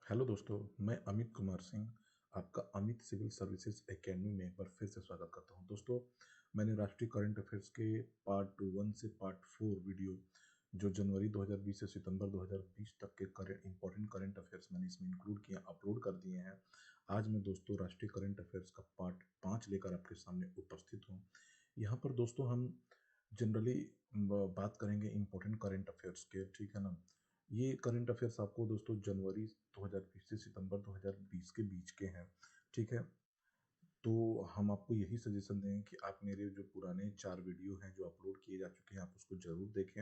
Hello दोस्तों, मैं अमित कुमार सिंह आपका अमित सिविल सर्विसेज एकेडमी में एक बार फिर से स्वागत करता हूं। दोस्तों, मैंने राष्ट्रीय करंट अफेयर्स के पार्ट 1 से पार्ट 4 वीडियो जो जनवरी 2020 से सितंबर 2020 तक के इंपॉर्टेंट करंट अफेयर्स मैंने इसमें इंक्लूड किए, अपलोड कर दिए हैं। आज मैं दोस्तों राष्ट्रीय करंट अफेयर्स का पार्ट 5 लेकर आपके सामने उपस्थित हूँ। यहाँ पर दोस्तों हम जनरली बात करेंगे इंपॉर्टेंट करंट अफेयर्स के, ठीक है ना। ये करंट अफेयर्स आपको दोस्तों जनवरी 2020 से सितंबर 2020 के बीच के हैं, ठीक है। तो हम आपको यही सजेशन देंगे कि आप मेरे जो पुराने 4 वीडियो हैं जो अपलोड किए जा चुके हैं, आप उसको ज़रूर देखें,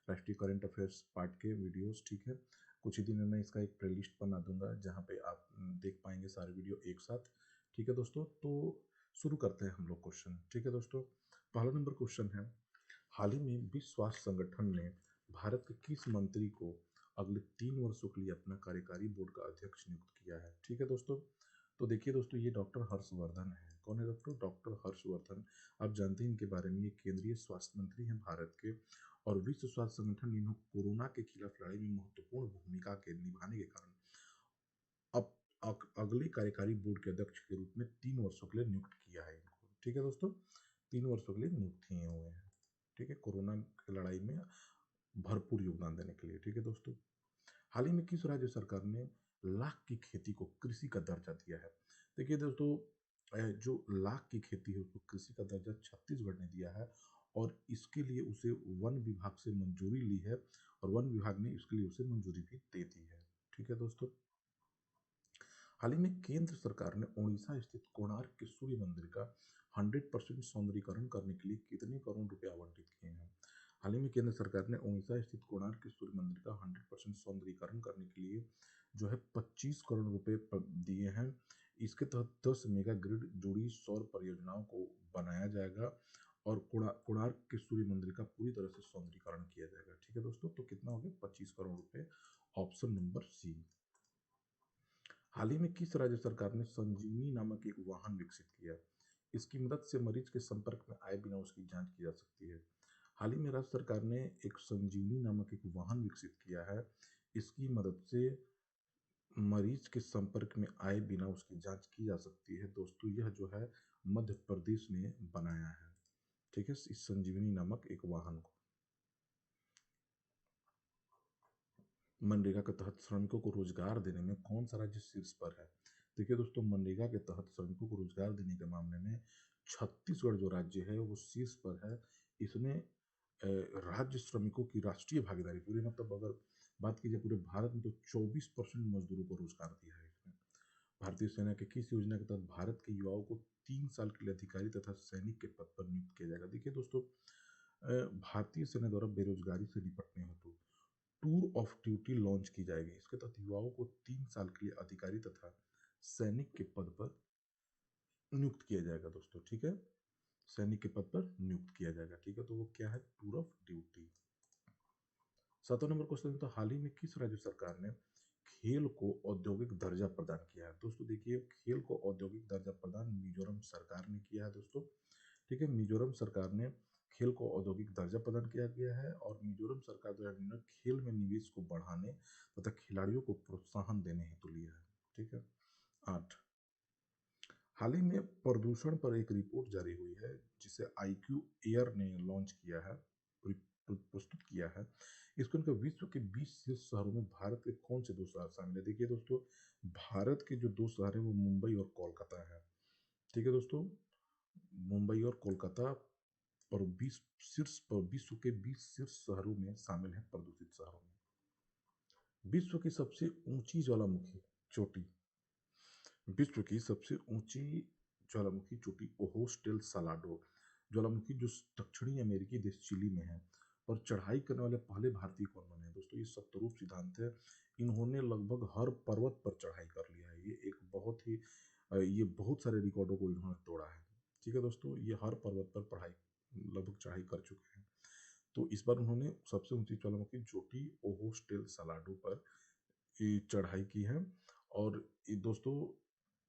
राष्ट्रीय करंट अफेयर्स पार्ट के वीडियोस, ठीक है। कुछ ही दिन में मैं इसका एक प्लेलिस्ट बना दूंगा जहाँ पे आप देख पाएंगे सारे वीडियो एक साथ, ठीक है दोस्तों। तो शुरू करते हैं हम लोग क्वेश्चन, ठीक है दोस्तों। पहला नंबर क्वेश्चन है, हाल ही में विश्व स्वास्थ्य संगठन ने भारत के किस मंत्री को अगले 3 वर्षों के लिए अपना कार्यकारी बोर्ड का अध्यक्ष नियुक्त किया है, ठीक है दोस्तों। तो देखिए दोस्तों, ये डॉक्टर हर्षवर्धन है। कौन है दोस्तों? डॉक्टर हर्षवर्धन। आप जानते हैं इनके बारे में, ये केंद्रीय स्वास्थ्य मंत्री हैं भारत के, और विश्व स्वास्थ्य संगठन ने इन्हें कोरोना के खिलाफ लड़ाई में महत्वपूर्ण भूमिका के निभाने के कारण अब अगले कार्यकारी बोर्ड के अध्यक्ष के रूप में 3 वर्षों के लिए नियुक्त किया है इनको, ठीक है दोस्तों। 3 वर्षों के लिए नियुक्त किए हुए हैं, ठीक है, कोरोना की लड़ाई में भरपूर योगदान देने के लिए, ठीक है दोस्तों। हाल ही में किस राज्य सरकार ने लाख की खेती को कृषि का दर्जा दिया है? देखिए दोस्तों, जो लाख की खेती है उसको कृषि का दर्जा छत्तीसगढ़ ने दिया है, और इसके लिए उसे वन विभाग से मंजूरी ली है, और वन विभाग ने इसके लिए उसे मंजूरी भी दे दी है, ठीक है दोस्तों। हाल ही में केंद्र सरकार ने उड़ीसा स्थित कोणार्क के सूर्य मंदिर का 100% सौंदर्यीकरण करने के लिए कितने करोड़ रुपए आवंटित किए हैं? हाल ही में केंद्र सरकार ने उड़ीसा स्थित कोणार्क के सूर्य मंदिर का 100% सौंदर्यीकरण करने के लिए जो है 25 करोड़ रुपए दिए हैं। इसके तहत 10 मेगा ग्रिड जुड़ी सौर परियोजनाओं को बनाया जाएगा, और कोणार्क के सूर्य मंदिर का पूरी तरह से सौंदर्यीकरण किया जाएगा, ठीक है दोस्तों। तो कितना हो गया? 25 करोड़ रुपए, ऑप्शन नंबर सी। हाल ही में किस राज्य सरकार ने संजीवनी नामक एक वाहन विकसित किया? इसकी मदद से मरीज के संपर्क में आए बिना उसकी जांच की जा सकती है। हाल ही में राज्य सरकार ने एक संजीवनी नामक एक वाहन विकसित किया है। इसकी मदद से मरीज के संपर्क में आए बिना उसकी जांच की जा सकती है दोस्तों। यह जो है मध्य प्रदेश ने बनाया है, ठीक है, इस संजीवनी नामक एक वाहन को। मनरेगा के तहत श्रमिकों को रोजगार देने में कौन सा राज्य शीर्ष पर है? देखिए दोस्तों, मनरेगा के तहत श्रमिकों को रोजगार देने के मामले में छत्तीसगढ़ जो राज्य है वो शीर्ष पर है। इसने राज्य श्रमिकों की राष्ट्रीय भागीदारी पूरी, मतलब अगर बात की जाए पूरे भारत में, तो 24% मजदूरों को रोजगार दिया है इसने। भारतीय सेना के किस योजना के तहत भारत के युवाओं को 3 साल के लिए अधिकारी तथा सैनिक के पद पर नियुक्त किया जाएगा? देखिए दोस्तों, भारतीय सेना द्वारा बेरोजगारी से निपटने हेतु टूर ऑफ ड्यूटी लॉन्च की जाएगी। इसके तहत युवाओं को 3 साल के लिए अधिकारी तथा सैनिक के पद पर नियुक्त किया जाएगा दोस्तों, ठीक है। सैनिक के पद पर नियुक्त किया जाएगा, ठीक है। तो वो क्या है? Tour of duty. 7वां नंबर क्वेश्चन, तो हाल ही में किस राज्य सरकार ने खेल को औद्योगिक दर्जा प्रदान किया है? दोस्तों देखिए, खेल को औद्योगिक दर्जा प्रदान मिजोरम सरकार ने किया है दोस्तों, ठीक है। मिजोरम सरकार ने खेल को औद्योगिक दर्जा प्रदान किया गया है, और मिजोरम सरकार द्वारा निर्णय खेल में निवेश को बढ़ाने तथा खिलाड़ियों को प्रोत्साहन देने हेतु लिया है, ठीक है। 8, हाल ही में प्रदूषण पर एक रिपोर्ट जारी हुई है जिसे IQ एयर ने लॉन्च किया है, प्रस्तुत किया है। इसको उनका विश्व के 20 शीर्ष शहरों में भारत के कौन से 2 शहर शामिल है? देखिए दोस्तों, भारत के जो 2 शहर है वो मुंबई और कोलकाता है, ठीक है दोस्तों। मुंबई और कोलकाता और विश्व के 20 शीर्ष शहरों में शामिल है, प्रदूषित शहरों में। विश्व की सबसे ऊंची ज्वालामुखी चोटी, विश्व की सबसे ऊंची ज्वालामुखी चोटी ओहोस डेल सालाडो ज्वालामुखी जो दक्षिणी अमेरिकी देश चिली में है, और चढ़ाई करने वाले पहले भारतीय कौन बने हैं? दोस्तों ये सत्यरूप सिद्धांत है। इन्होंने लगभग हर पर्वत पर चढ़ाई कर लिया है। ये एक बहुत ही ये बहुत सारे रिकॉर्डों को इन्होंने तोड़ा है, ठीक है दोस्तों। ये हर पर्वत पर लगभग चढ़ाई कर चुके हैं। तो इस बार उन्होंने सबसे ऊंची ज्वालामुखी चोटी ओहोस डेल सालाडो पर ये चढ़ाई की है। और ये दोस्तों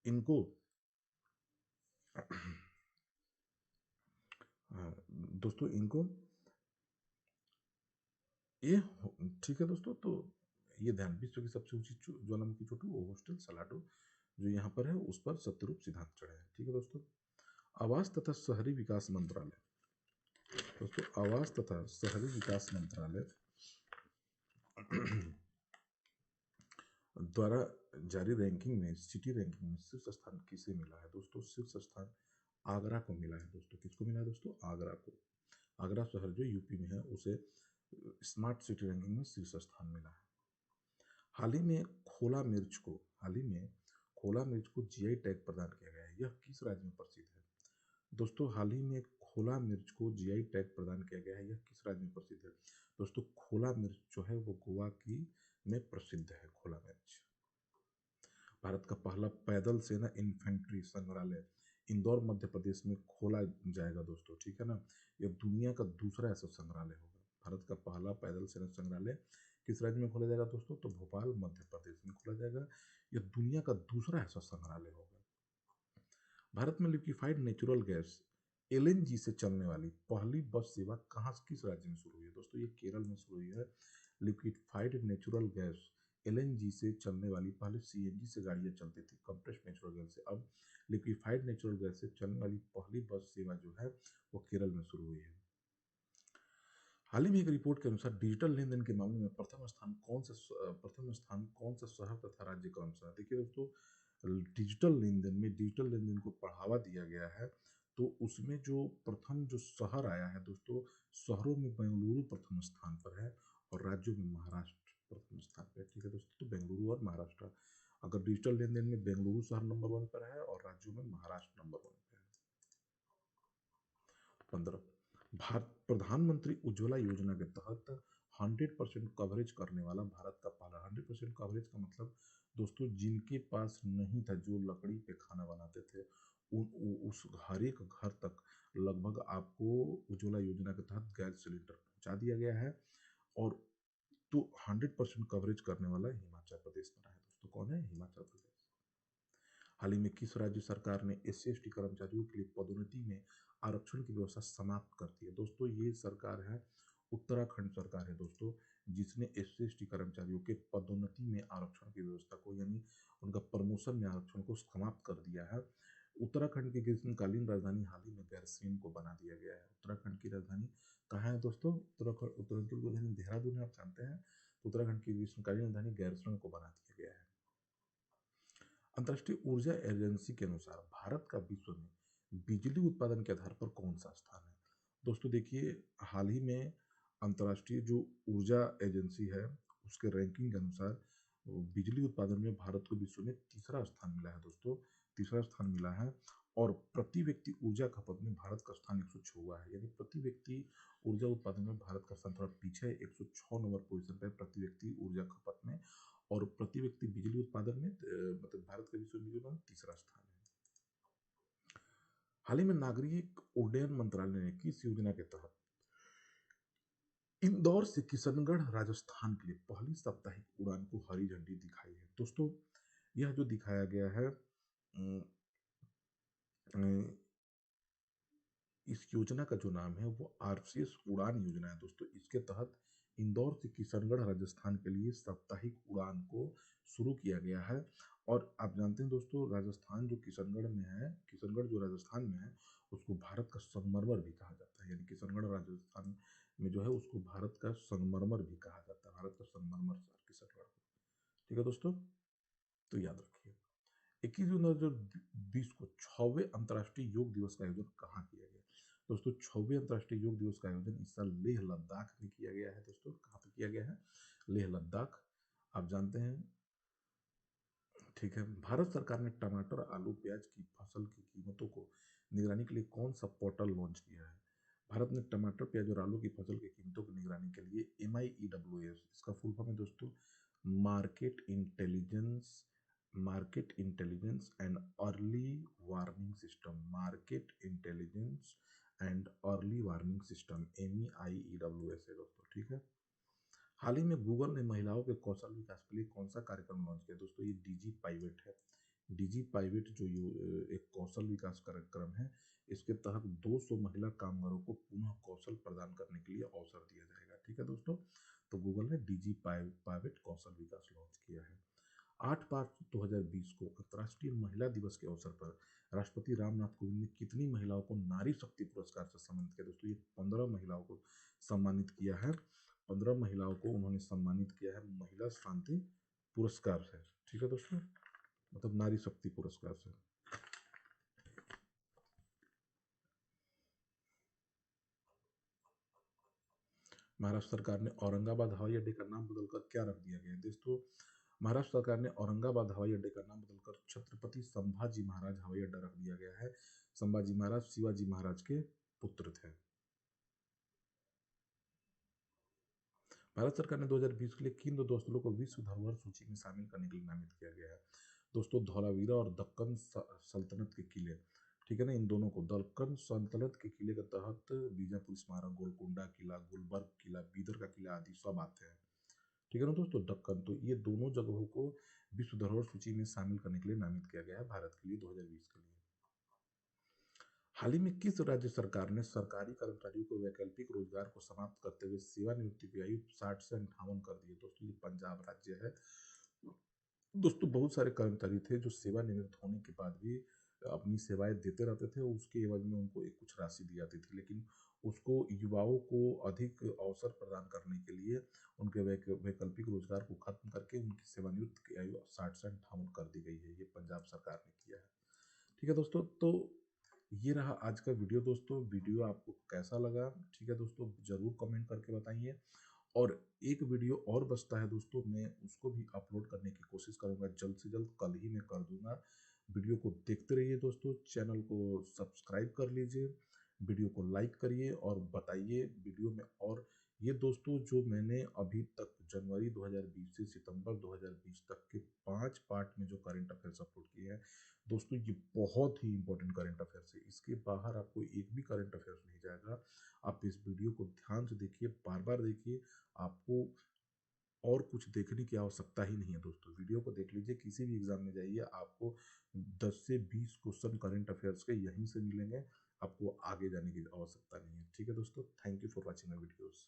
इनको दोस्तों इनको ये ठीक है दोस्तों। तो ये ध्यान, विश्व की सबसे ऊंची ज्वालामुखी चोटी वो हॉस्टल सलाडो जो यहाँ पर है उस पर सत्यरूप सिद्धांत चढ़े हैं। ठीक है दोस्तों। आवास तथा शहरी विकास मंत्रालय, दोस्तों आवास तथा शहरी विकास मंत्रालय द्वारा जारी रैंकिंग में, सिटी रैंकिंग में शीर्ष स्थान किसे मिला है दोस्तों? शीर्ष स्थान आगरा को मिला है दोस्तों। किसको मिला है दोस्तों? आगरा को। आगरा शहर जो यूपी में है उसे स्मार्ट सिटी रैंकिंग में शीर्ष स्थान मिला है। हाल ही में खोला मिर्च को, हाल ही में खोला मिर्च को जीआई टैग प्रदान किया गया है। यह किस राज्य में प्रसिद्ध है दोस्तों? हाल ही में खोला मिर्च को जीआई टैग प्रदान किया गया है। यह किस राज्य में प्रसिद्ध है दोस्तों? खोला मिर्च जो है वो गोवा की में प्रसिद्ध है, खोला मिर्च। भारत का पहला पैदल सेना इन्फेंट्री संग्रहालय इंदौर मध्य प्रदेश में खोला जाएगा दोस्तों। ठीक है ना। यह दुनिया का दूसरा ऐसा संग्रहालय होगा। भारत का पहला पैदल सेना संग्रहालय किस राज्य में खोला जाएगा दोस्तों? तो भोपाल मध्य प्रदेश में खोला जाएगा। यह दुनिया का दूसरा ऐसा संग्रहालय होगा। भारत में लिक्विफाइड नेचुरल गैस एलएनजी से चलने वाली पहली बस सेवा कहाँ, किस राज्य में शुरू हुई है दोस्तों? ये केरल में शुरू हुई है। लिक्विफाइड नेचुरल गैस एलएनजी से चलने वाली, पहले सीएनजी से गाड़ियां चलती थी कंप्रेस्ड नेचुरल गैस से, अब लिक्विफाइड नेचुरल गैस से चलने वाली पहली बस सेवा जो है वो केरल में शुरू हुई है। हाल ही में एक रिपोर्ट के अनुसार डिजिटल लेन देन के मामले में प्रथम स्थान कौन सा शहर तथा राज्य कौन सा है? देखिए दोस्तों, डिजिटल लेन देन को बढ़ावा दिया गया है, तो उसमें जो प्रथम जो शहर आया है दोस्तों, शहरों में बेंगलुरु प्रथम स्थान पर है और राज्यों में महाराष्ट्र प्रथम स्थान पर है। ठीक है दोस्तों, तो बेंगलुरु और महाराष्ट्र, अगर डिजिटल लेन देन में बेंगलुरु शहर नंबर 1 पर है और राज्यों में महाराष्ट्र नंबर 1 पर है। 15, भारत प्रधानमंत्री उज्ज्वला योजना के तहत 100% कवरेज करने वाला भारत का पहला, 100% कवरेज का मतलब दोस्तों जिनके पास नहीं था, जो लकड़ी पे खाना बनाते थे, उस हर एक घर तक लगभग आपको उज्ज्वला योजना के तहत गैस सिलेंडर पहुंचा दिया गया है। और तो 100% कवरेज करने वाला हिमाचल प्रदेश में रहा है दोस्तों। कौन है? हिमाचल प्रदेश। हाल ही में किस राज्य सरकार ने SC/ST कर्मचारियों के लिए पदोन्नति में आरक्षण की व्यवस्था समाप्त कर दी है दोस्तों? ये सरकार है, उत्तराखंड सरकार है दोस्तों, जिसने SC/ST कर्मचारियों के पदोन्नति में आरक्षण की व्यवस्था को, यानी उनका प्रमोशन में आरक्षण को समाप्त कर दिया है। उत्तराखंड की ग्रीष्मकालीन राजधानी हाल ही में गैरसैंण को बना दिया गया है। उत्तराखंड की राजधानी कहाँ है दोस्तों? उत्तराखंड की राजधानी देहरादून है, आप जानते हैं। तो उत्तराखंड की ग्रीष्मकालीन राजधानी गैरसैंण को बना दिया गया है। अंतर्राष्ट्रीय ऊर्जा एजेंसी के अनुसार भारत का विश्व में बिजली उत्पादन के आधार पर कौन सा स्थान है दोस्तों? देखिए, हाल ही में अंतर्राष्ट्रीय जो ऊर्जा एजेंसी है उसके रैंकिंग के अनुसार बिजली उत्पादन में भारत को विश्व में तीसरा स्थान मिला है दोस्तों, तीसरा स्थान मिला है। और प्रति व्यक्ति ऊर्जा खपत में भारत का स्थान 106वां है, यानी प्रति व्यक्ति ऊर्जा उत्पादन में भारत का स्थान थोड़ा पीछे है, 106 नंबर पोजीशन पर प्रति व्यक्ति ऊर्जा खपत में। और प्रति व्यक्ति बिजली उत्पादन में मतलब भारत का विश्व में तीसरा स्थान है। हाल ही में नागरिक उड्डयन मंत्रालय ने किस योजना के तहत इंदौर से किशनगढ़ राजस्थान के लिए पहली साप्ताहिक उड़ान को हरी झंडी दिखाई है दोस्तों? यह जो दिखाया गया है, इस योजना का जो नाम है वो RCS उड़ान योजना है दोस्तों। इसके तहत इंदौर से किशनगढ़ राजस्थान के लिए साप्ताहिक उड़ान को शुरू किया गया है। और आप जानते हैं दोस्तों, राजस्थान जो किशनगढ़ में है, किशनगढ़ जो राजस्थान में है, उसको भारत का संगमरमर भी कहा जाता है, यानी किशनगढ़ राजस्थान में जो है उसको भारत का संगमरमर भी कहा जाता है, भारत का संगमरमर शहर किशनगढ़ को। ठीक है दोस्तों, तो याद रखिए। 21 जून 2020 को 6वें अंतर्राष्ट्रीय योग दिवस का आयोजन कहाँ किया गया दोस्तों? 6वें अंतर्राष्ट्रीय योग दिवस का आयोजन इस साल लेह लद्दाख में किया गया है दोस्तों। कहाँ पे किया गया है? लेह लद्दाख, आप जानते हैं। ठीक है। भारत सरकार ने टमाटर, आलू, प्याज की फसल की कीमतों को निगरानी के लिए कौन सा पोर्टल लॉन्च किया है? भारत ने टमाटर, प्याज और आलू की फसल की कीमतों की निगरानी के लिए MIEWS, इसका फुल फॉर्म है दोस्तों market intelligence and early warning system, market intelligence and early warning system, MEIEWS है दोस्तों। ठीक है। हाल ही में गूगल ने महिलाओं के कौशल विकास के लिए कौन सा कार्यक्रम लॉन्च किया दोस्तों? ये DG पाइवेट है। DG पाइवेट जो एक कौशल विकास कार्यक्रम है, इसके तहत 200 महिला कामगारों को पुनः कौशल प्रदान करने के लिए अवसर दिया जाएगा। ठीक है दोस्तों, तो गूगल ने डीजी पायलट कौशल विकास लॉन्च किया है। 8 मार्च 2020 को अंतर्राष्ट्रीय महिला दिवस के अवसर पर राष्ट्रपति रामनाथ कोविंद ने कितनी महिलाओं को नारी शक्ति पुरस्कार से सम्मानित किया? दोस्तों ये 15 महिलाओं को सम्मानित किया है। 15 महिलाओं को उन्होंने सम्मानित किया है महिला शांति पुरस्कार से। ठीक है दोस्तों, मतलब नारी शक्ति पुरस्कार से। महाराष्ट्र सरकार ने औरंगाबाद हवाई अड्डे का नाम बदलकर क्या रख दिया गया है? दोस्तों महाराष्ट्र सरकार ने औरंगाबाद हवाई अड्डे का नाम बदलकर छत्रपति संभाजी महाराज हवाई अड्डा रख दिया गया है। संभाजी महाराज शिवाजी महाराज के पुत्र थे। भारत सरकार ने 2020 के लिए किन दो स्थलों को विश्व धरोहर सूची में शामिल करने के लिए नामित किया गया है? दोस्तों धौलावीरा और दक्कन सल्तनत के किले, ठीक है ना, इन दोनों को दक्कन सल्तनत के किले के तहत बीजापुर स्मारक, गोलकुंडा किला, गुलबर्ग किला, बीदर का किला आदि सब आते हैं। ठीक है ना दोस्तों, दक्कन, तो ये दोनों जगहों को विश्व धरोहर सूची में शामिल करने के लिए नामित किया गया है भारत के लिए 2020 के लिए। हाल ही में किस राज्य सरकार ने सरकारी कर्मचारियों को वैकल्पिक रोजगार को समाप्त करते हुए सेवानिवृत्ति की आयु 60 से 58 कर दी है? दोस्तों ये पंजाब राज्य है। दोस्तों बहुत सारे कर्मचारी थे जो सेवानिवृत्त होने के बाद भी अपनी सेवाएं देते रहते थे, उसके एवज में उनको एक कुछ राशि दी जाती थी, लेकिन उसको युवाओं को अधिक अवसर प्रदान करने के लिए उनके वैकल्पिक रोजगार को खत्म करके उनकी सेवानिवृत्त की आयु 60 से 58 कर दी गई है। ये पंजाब सरकार ने किया है। ठीक है दोस्तों, तो ये रहा आज का वीडियो। दोस्तों वीडियो आपको कैसा लगा, ठीक है दोस्तों, जरूर कमेंट करके बताइए। और एक वीडियो और बचता है दोस्तों, मैं उसको भी अपलोड करने की कोशिश करूंगा जल्द से जल्द, कल ही मैं कर दूंगा। वीडियो को देखते रहिए दोस्तों, चैनल को सब्सक्राइब कर लीजिए, वीडियो को लाइक करिए और बताइए वीडियो में। और ये दोस्तों जो मैंने अभी तक जनवरी 2020 से सितंबर 2020 तक के 5 पार्ट में जो करंट अफेयर्स अपलोड किए हैं दोस्तों, ये बहुत ही इंपॉर्टेंट करंट अफेयर्स है। इसके बाहर आपको एक भी करंट अफेयर्स नहीं जाएगा। आप इस वीडियो को ध्यान से देखिए, बार बार देखिए, आपको और कुछ देखने की आवश्यकता ही नहीं है दोस्तों। वीडियो को देख लीजिए, किसी भी एग्जाम में जाइए, आपको 10 से 20 क्वेश्चन करंट अफेयर्स के यहीं से मिलेंगे, आपको आगे जाने की आवश्यकता नहीं है। ठीक है दोस्तों, thank you for watching my videos.